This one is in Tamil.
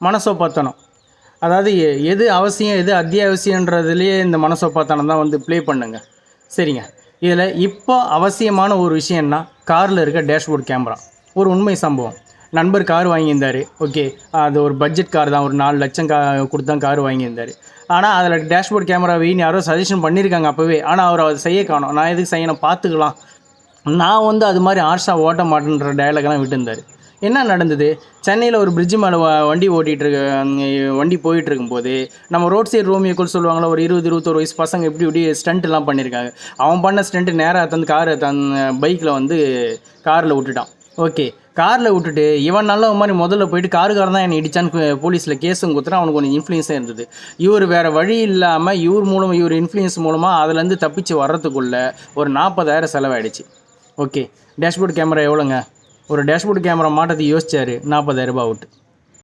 மனசோப்பாத்தனம். அதாவது எது அவசியம் எது அத்தியாவசியன்றதுலேயே இந்த மனசோப்பாத்தனம் தான் வந்து ப்ளே பண்ணுங்க. சரிங்க. இதில் இப்போ அவசியமான ஒரு விஷயம்னா காரில் இருக்க டேஷ்போர்ட் கேமரா. ஒரு உண்மை சம்பவம். நண்பர் கார் வாங்கியிருந்தார். ஓகே, அது ஒரு பட்ஜெட் கார் தான், ஒரு 4 லட்சம் கொடுத்து தான் கார் வாங்கியிருந்தார். ஆனால் அதில் டேஷ்போர்ட் கேமரா வைன்னு யாரோ சஜஷன் பண்ணியிருக்காங்க அப்போவே. ஆனால் அவர் அதை செய்ய காணோம். நான் எதுக்கு செய்யணும், பார்த்துக்கலாம், நான் வந்து அது மாதிரி ஆர்ஷாக ஓட்ட மாட்டேன்ற டயலாக்லாம் விட்டுருந்தார். என்ன நடந்தது? சென்னையில் ஒரு பிரிட்ஜு மேலே வண்டி போயிட்டு இருக்கும்போது நம்ம ரோட் சைடு ரோமியோக்கள் சொல்லுவாங்களா, ஒரு 20-21 வயசு பசங்க இப்படி ஸ்டண்ட்லாம் பண்ணியிருக்காங்க. அவன் பண்ண ஸ்டண்ட்டு நேராக பைக்கில் வந்து காரில் விட்டுட்டான். ஓகே, காரில் விட்டுட்டு இவன் நல்ல மாதிரி முதல்ல போயிட்டு காருக்காரன் தான் என்னை இடிச்சான்னு போலீஸில் கேஸும் கொடுத்துட்டு அவனுக்கு கொஞ்சம் இன்ஃப்ளூயன்ஸாக இருந்தது. இவர் வேறு வழி இல்லாமல் இவர் இன்ஃப்ளூயன்ஸ் மூலமாக அதுலேருந்து தப்பிச்சு வர்றதுக்குள்ளே ஒரு 40,000 செலவாயிடுச்சு. ஓகே, டேஷ்போர்ட் கேமரா எவ்வளோங்க? ஒரு டேஷ்போர்ட் கேமரா மாட்டத்தை யோசிச்சார், 40,000 ரூபா அவுட்டு.